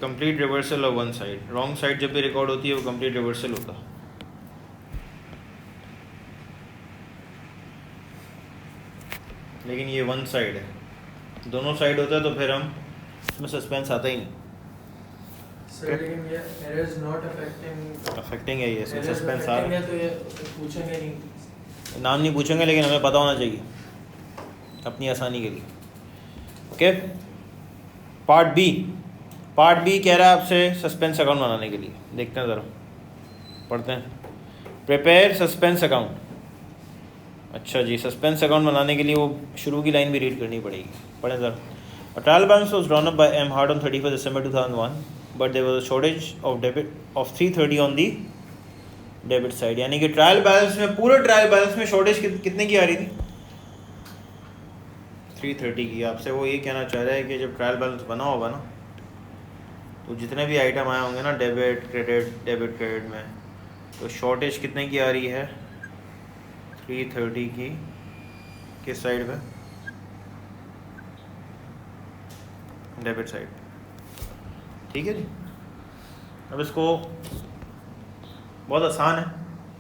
A: Complete reversal of one side. Wrong side जब भी रिकॉर्ड होती है वो कंप्लीट रिवर्सल होता है. लेकिन ये वन साइड है. दोनों साइड होता है तो फिर हम इसमें सस्पेंस आता ही नहीं.
C: सर लेकिन ये एरर इज नॉट
A: अफेक्टिंग है ये, इसमें सस्पेंस आ रहा है.
C: तो ये पूछेंगे नहीं.
A: नाम नहीं पूछेंगे लेकिन हमें पता होना चाहिए अपनी आसानी के लिए. ओके. पार्ट बी कह रहा है आपसे सस्पेंस अकाउंट बनाने के लिए. देखते हैं ज़रा, पढ़ते हैं. Prepare suspense account. अच्छा जी, सस्पेंस अकाउंट बनाने के लिए वो शुरू की लाइन भी रीड करनी पड़ेगी. पढ़ें ज़रा. A trial balance was drawn up by M. Hart on 31st December 2001, but there was a shortage of debit of 330 on the debit side, यानी कि ट्रायल बैलेंस में, पूरे ट्रायल बैलेंस में शॉर्टेज कितने की आ रही थी? 330 की। आपसे वो ये कहना चाह रहा है कि जब ट्रायल बैलेंस बना होगा ना, तो जितने भी आइटम आए होंगे ना डेबिट क्रेडिट में, तो शॉर्टेज कितने की आ रही है? 330 की। किस साइड पे? Debit side. ठीक है जी। अब इसको बहुत आसान है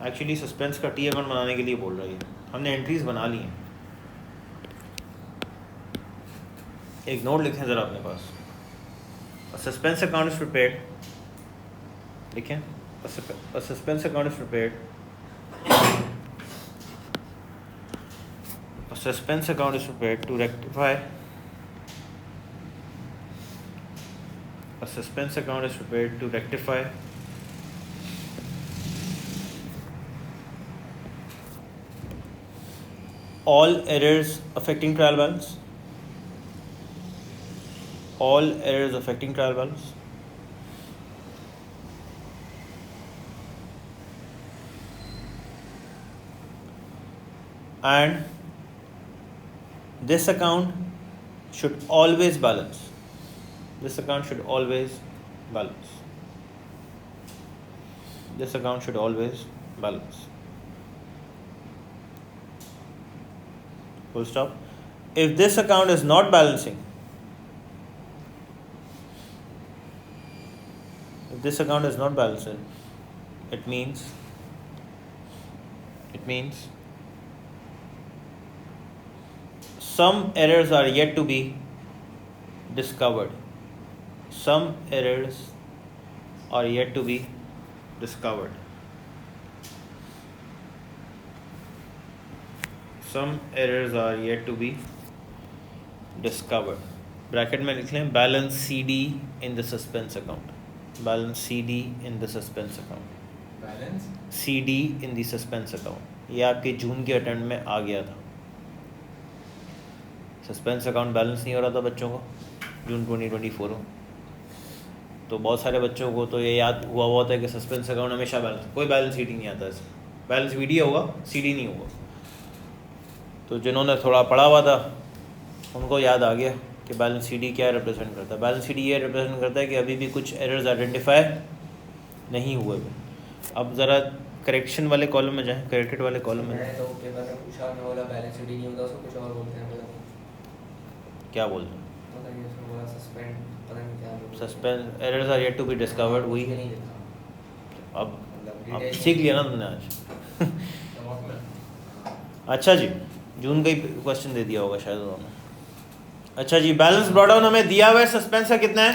A: एक्चुअली, सस्पेंस का टी अकाउंट बनाने के लिए बोल रही है। हमने एंट्रीज बना ली हैं। एक नोट लिखें ज़रा अपने पास। सस्पेंस अकाउंट इज प्रिपेयर्ड, लिखें, suspense account is prepared, suspense account is prepared to rectify, a suspense account is prepared to rectify all errors affecting trial balance, all errors affecting trial balance, and this account should always balance. This account should always balance. This account should always balance. Full stop. If this account is not balancing, if this account is not balancing, it means some errors are yet to be discovered. Some errors are yet to be discovered. Some errors are yet to be discovered. Bracket में लिख लें balance CD in the suspense account. Balance CD in the suspense account.
C: Balance
A: CD in the suspense account. ये आपके जून के attempt में आ गया था। Suspense account balance नहीं हो रहा था बच्चों को जून 2024 में, तो बहुत सारे बच्चों को तो ये याद हुआ होता है कि सस्पेंस अकाउंट हमेशा बैलेंस, कोई बैलेंस शीट ही नहीं आता है, बैलेंस VD होगा, CD नहीं होगा। तो जिन्होंने थोड़ा पढ़ा हुआ था उनको याद आ गया कि बैलेंस CD क्या रिप्रेजेंट करता है। बैलेंस CD ये रिप्रेजेंट करता है कि अभी भी कुछ एरर्स आइडेंटिफाई नहीं हुए। अब ज़रा करेक्शन वाले कॉलम में जाएं, करेक्टेड वाले कॉलम में
D: मैंने तो पेपर में पूछा, मैं बोला बैलेंस शीट ही नहीं होता, उसको कुछ और बोलते हैं।
A: क्या बोलते हैं?
D: पता नहीं, उसको बोला सस्पेंड, पता नहीं क्या बोलते हैं।
A: Suspense errors are yet to be discovered हुई है।
D: नहीं देखा।
A: अब सीख लिया ना तुमने आज। अच्छा जी, जून का ही क्वेश्चन दे दिया होगा शायद उन्होंने। अच्छा जी, बैलेंस ब्रॉट डाउन हमें दिया हुआ है, सस्पेंस का कितना है?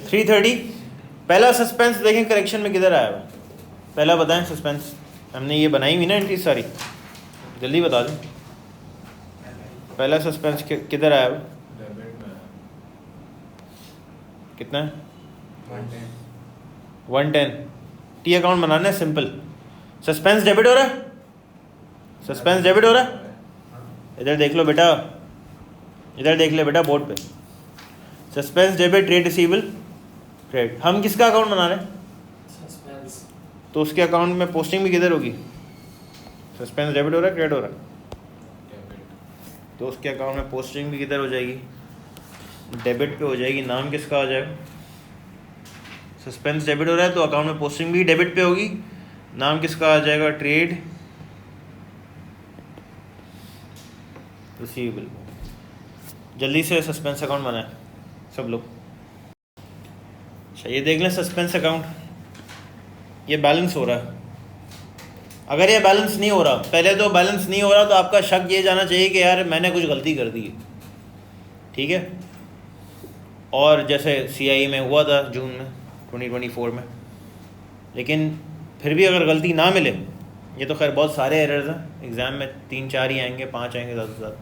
A: 330। पहला सस्पेंस देखें करेक्शन में किधर आया हुआ, पहला बताएं सस्पेंस। हमने ये बनाई हुई ना एंट्री सारी, जल्दी बता दें। पहला सस्पेंस किधर आया हुआ? कितना है? 110। टी अकाउंट बनाना है, सिंपल। सस्पेंस डेबिट हो रहा है, सस्पेंस डेबिट हो रहा है। इधर देख लो बेटा, इधर देख ले बेटा बोर्ड पे। Suspense debit, trade receivable, credit. हम किसका अकाउंट बना रहे हैं?
C: सस्पेंस।
A: तो उसके अकाउंट में पोस्टिंग भी किधर होगी? सस्पेंस डेबिट हो रहा है, क्रेडिट हो रहा है, तो उसके अकाउंट में पोस्टिंग भी किधर हो जाएगी? डेबिट पे हो जाएगी। नाम किसका आ जाएगा? सस्पेंस डेबिट हो रहा है तो अकाउंट में पोस्टिंग भी डेबिट पे होगी। नाम किसका आ जाएगा? Trade receivable. जल्दी से सस्पेंस अकाउंट बनाए सब लोग। अच्छा, ये देख लें सस्पेंस अकाउंट, ये बैलेंस हो रहा है। अगर ये बैलेंस नहीं हो रहा, पहले तो बैलेंस नहीं हो रहा, तो आपका शक ये जाना चाहिए कि यार मैंने कुछ गलती कर दी है। ठीक है, और जैसे CIE में हुआ था जून में 2024 में। लेकिन फिर भी अगर गलती ना मिले, ये तो खैर बहुत सारे एरर्स हैं, एग्ज़ाम में 3-4 ही आएंगे, 5 आएंगे ज़्यादा से ज़्यादा,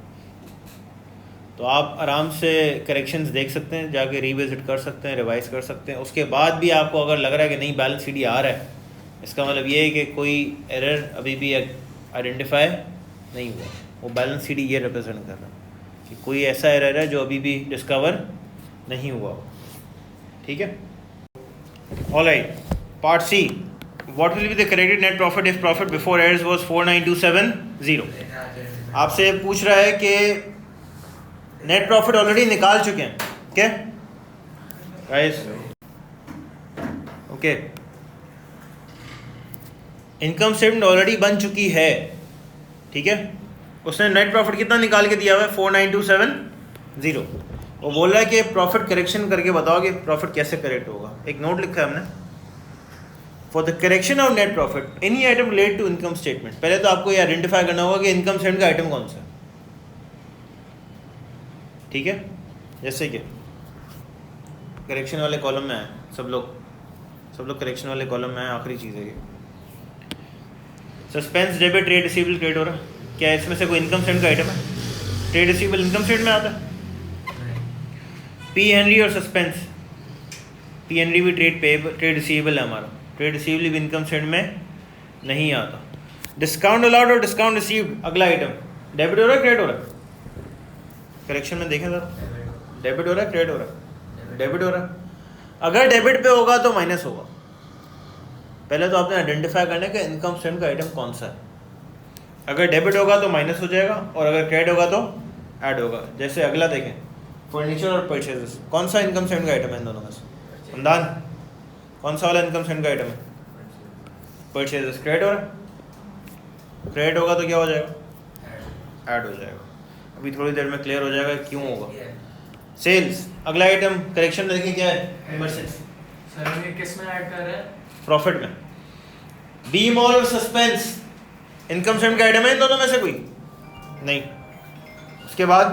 A: तो आप आराम से करेक्शंस देख सकते हैं, जाके रिविजिट कर सकते हैं, रिवाइज कर सकते हैं। उसके बाद भी आपको अगर लग रहा है कि नहीं बैलेंस CD आ रहा है, इसका मतलब ये है कि कोई एरर अभी भी आइडेंटिफाई नहीं हुआ। वो बैलेंस CD ये रिप्रेजेंट कर रहा है कि कोई ऐसा एरर है जो अभी भी डिस्कवर नहीं हुआ। ठीक है, alright. Part C, what will be the corrected net profit if profit before errors was 49270? आपसे पूछ रहा है कि नेट प्रॉफिट ऑलरेडी निकाल चुके हैं, क्या guys? Okay, income statement already बन चुकी है, ठीक है। उसने नेट प्रॉफिट कितना निकाल के दिया हुआ है? 49270। वो बोल रहा है कि प्रॉफिट करेक्शन करके बताओ कि प्रॉफिट कैसे करेक्ट होगा। एक नोट लिखा है हमने, for the correction of net profit any item related to income statement. पहले तो आपको ये आइडेंटिफाई करना होगा कि इनकम स्टेटमेंट का आइटम कौन सा है, ठीक है। जैसे कि करेक्शन वाले कॉलम में है, सब लोग करेक्शन वाले कॉलम में है, आखिरी चीज़ है ये। Suspense, debit, trade receivable create हो रहा है, क्या इसमें से कोई इनकम स्टेटमेंट का आइटम है? ट्रेड रिसीवेबल इनकम स्टेटमेंट में आता है। पी हेनरी और सस्पेंस, पी हेनरी भी ट्रेड रिसीवेबल है हमारा, ट्रेड रिसीवेबल भी इनकम स्टेटमेंट में नहीं आता। डिस्काउंट अलाउड और डिस्काउंट रिसीव्ड, अगला आइटम डेबिट हो रहा है, क्रेडिट हो रहा है? करेक्शन में देखें सर, डेबिट हो रहा है, क्रेडिट हो रहा है? डेबिट हो रहा है। अगर डेबिट पे होगा तो माइनस होगा। पहले तो आपने आइडेंटिफाई करना है कि इनकम स्टेटमेंट का आइटम कौन सा है। अगर डेबिट होगा तो माइनस हो जाएगा और अगर क्रेडिट होगा तो ऐड होगा। जैसे अगला देखें, फर्नीचर और परचेजेस, कौन सा इनकम स्टेटमेंट का आइटम है इन दोनों में से? हमदान, कौन सा वाला इनकम स्टेटमेंट का आइटम है? परचेजेस। क्रेडिट हो रहा है? क्रेडिट होगा तो क्या हो जाएगा? ऐड हो जाएगा। अभी थोड़ी देर में क्लियर हो जाएगा क्यों होगा। सेल्स, अगला आइटम करेक्शन में देखें क्या है? नंबर 6।
C: सर ये किस में ऐड कर रहे हैं?
A: प्रॉफिट में। बी मॉल और सस्पेंस इनकम स्टेटमेंट का आइटम है इन दोनों में से कोई? नहीं। उसके बाद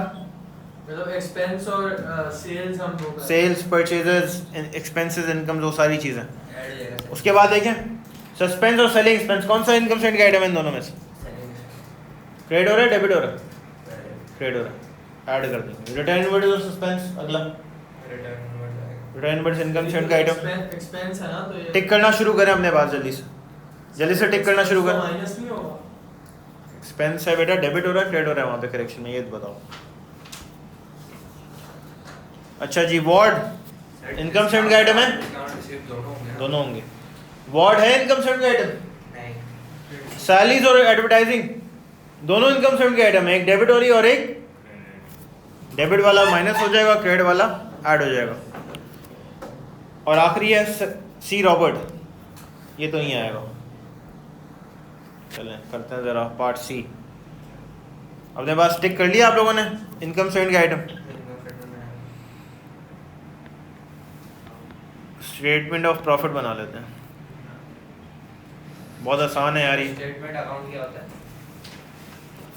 C: मतलब एक्सपेंस और सेल्स हम लोग
A: सेल्स, परचेजेस, एक्सपेंसेस, इनकम, वो सारी चीज़ें। उसके बाद देखें सस्पेंस और सेलिंग एक्सपेंस, कौन सा इनकम स्टेटमेंट का आइटम है इन दोनों में से? क्रेडिट हो रहा है, डेबिट हो रहा है? क्रेडिट हो रहा है, ऐड कर देंगे। रिटर्न इनवर्ड और सस्पेंस, अगला रिटर्न इनवर्ड इनकम स्टेटमेंट का आइटम।
C: एक्सपेंस है ना, तो ये
A: टिक करना शुरू करें अपने पास, जल्दी से टिक करना शुरू करें।
C: माइनस नहीं होगा?
A: एक्सपेंस है बेटा, डेबिट हो रहा है, क्रेडिट हो रहा है वहाँ पे करेक्शन में, ये बताओ। अच्छा जी, वार्ड इनकम स्टेटमेंट का आइटम है? दोनों होंगे। वार्ड है इनकम स्टेटमेंट का आइटम? सैलरीज और एडवर्टाइजिंग दोनों इनकम स्टेटमेंट के आइटम है। एक डेबिट हो रही है और एक डेबिट वाला माइनस हो जाएगा, क्रेडिट वाला ऐड हो जाएगा। और आखिरी है सी रॉबर्ट, ये तो नहीं आएगा। चलें करते हैं ज़रा पार्ट सी। अपने पास टिक कर लिया आप लोगों ने इनकम स्टेटमेंट के आइटम? स्टेटमेंट ऑफ प्रॉफिट बना लेते हैं, बहुत आसान है यार ये।
D: स्टेटमेंट अकाउंट क्या होता है?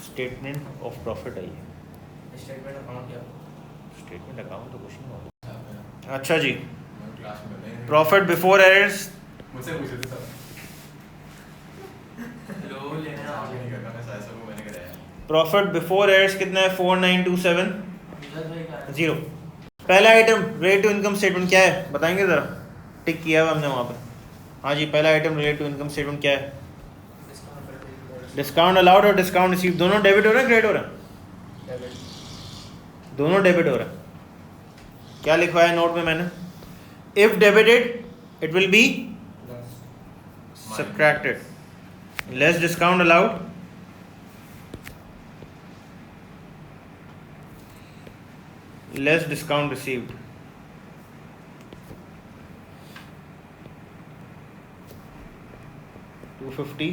A: स्टेटमेंट ऑफ प्रॉफिट है ये।
D: स्टेटमेंट अकाउंट क्या होता है?
A: स्टेटमेंट अकाउंट तो कुछ नहीं होता। अच्छा जी,
E: क्लास में नहीं,
A: प्रॉफिट बिफोर एरर्स,
E: मुझसे पूछे थे सब।
C: लो लेने आ
E: आगे नहीं करना, मैं सारे सबको मैंने कराया।
A: प्रॉफिट बिफोर एरर्स कितना है? 4927
C: भाई का
A: 0। पहला item related to income statement क्या है बताएंगे ज़रा? टिक किया हुआ हमने वहाँ पर। हाँ जी, पहला item related to income statement क्या है? डिस्काउंट अलाउड और डिस्काउंट रिसीव, दोनों डेबिट हो रहा है, क्रेडिट हो रहा है? दोनों डेबिट हो रहा है। क्या लिखवाया है नोट में मैंने? If debited it will be subtracted, less discount allowed, less discount received. $250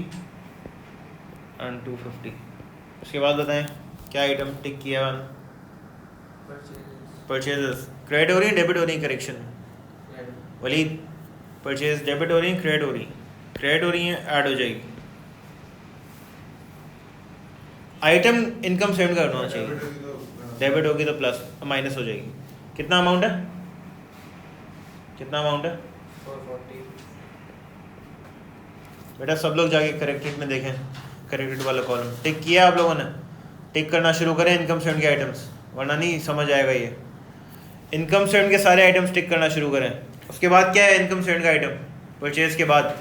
A: and 250। उसके बाद बताएं क्या आइटम टिक किया हुआ? परचेजेस, क्रेडिट हो रही है, डेबिट हो रही है? करेक्शन वलीद, परचेज डेबिट हो रही है, क्रेडिट हो रही है? क्रेडिट हो रही है, ऐड हो जाएगी। आइटम इनकम स्टेटमेंट का होना चाहिए, डेबिट होगी तो प्लस, माइनस हो जाएगी। कितना अमाउंट है? कितना अमाउंट है
D: 440।
A: बेटा सब लोग जाके करेक्टेड में देखें, करेक्टेड वाला कॉलम टिक किया आप लोगों ने? टिक करना शुरू करें इनकम स्टेटमेंट के आइटम्स, वरना नहीं समझ आएगा ये। इनकम स्टेटमेंट के सारे आइटम्स टिक करना शुरू करें। उसके बाद क्या है इनकम स्टेटमेंट का आइटम? परचेज के बाद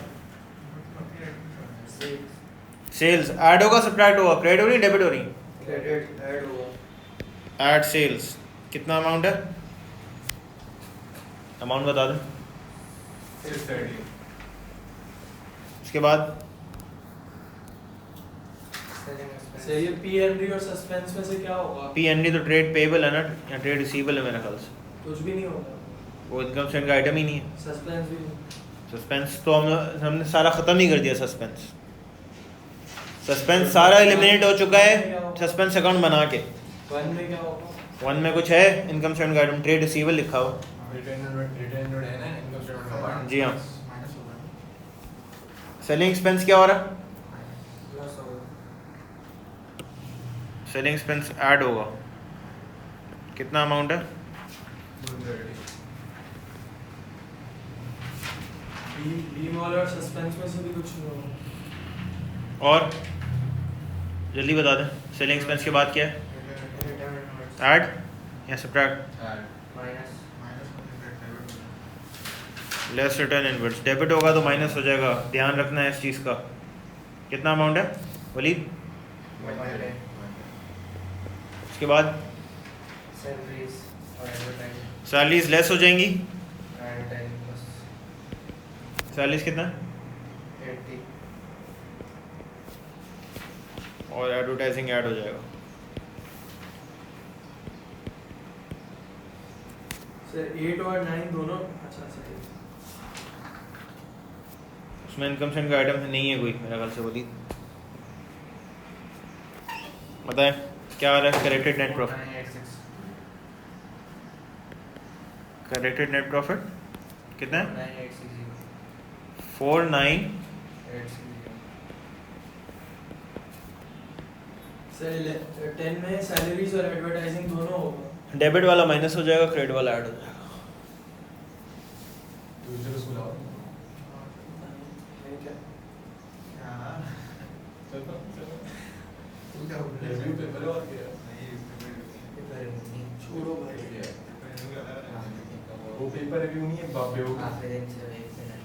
A: सेल्स, ऐड होगा सब्ट्रैक्ट होगा? क्रेडिट हो रही, डेबिट हो रही?
B: क्रेडिट ऐड होगा।
A: ऐड सेल्स, कितना अमाउंट है? अमाउंट बता दें।
E: 630।
A: उसके बाद
C: सर ये पीएनडी और सस्पेंस में से क्या होगा?
A: पी एन डी तो ट्रेड पेबल है ना, या ट्रेड रिसीवेबल है मेरे ख्याल से,
C: कुछ भी नहीं होगा।
A: वो इनकम स्टेटमेंट का आइटम ही नहीं है।
C: सस्पेंस भी नहीं।
A: सस्पेंस तो हमने सारा ख़त्म ही कर दिया। सस्पेंस सारा एलिमिनेट हो चुका है सस्पेंस अकाउंट बना के।
C: वन में क्या होगा?
A: वन में कुछ है इनकम स्टेटमेंट का आइटम, ट्रेड रिसीवेबल लिखा हुआ।
E: रिटर्न है ना इनकम स्टेटमेंट का पार्ट।
A: जी हाँ।
E: माइनस होगा।
A: सेलिंग एक्सपेंस क्या हो रहा है?
B: प्लस होगा।
A: सेलिंग एक्सपेंस ऐड होगा, कितना अमाउंट है?
E: 230।
C: बीम वाले और सस्पेंस में से भी कुछ नहीं होगा।
A: और जल्दी बता दें, सेलिंग एक्सपेंस के बाद क्या है? ऐड या subtract?
B: Minus
A: less return inwards. Debit होगा तो माइनस हो जाएगा, ध्यान रखना है इस चीज़ का। कितना अमाउंट है वलीद? उसके बाद
B: सैलरीज और एडवर्टाइजिंग।
A: सैलरीज लेस हो जाएंगी।
B: एडवर्टाइजिंग प्लस
A: सैलरीज कितना?
B: 80।
A: और एडवर्टाइजिंग ऐड हो जाएगा।
C: सर 8 और 9 दोनों अच्छा सही।
A: उसमें इनकम स्टेटमेंट का आइटम नहीं है कोई मेरा ख्याल से वलीद। बताएं क्या आ रहा है? Corrected net profit.
B: 986।
A: Corrected net profit कितना है?
B: 9860।
A: 49।
C: सर 10 में सैलरीज और एडवर्टाइजिंग दोनों होगा।
A: डेबिट वाला माइनस हो जाएगा, क्रेडिट वाला ऐड हो जाएगा।
E: दूसरे उसको लाओ।
C: नहीं क्या?
E: चलो चलो। तू क्या बोल रहा है? रिव्यू पेपर और क्या?
C: छोड़ो भाई।
E: वो पेपर रिव्यू नहीं है बाबे वो।
B: आखिरी दिन से 1 मिनट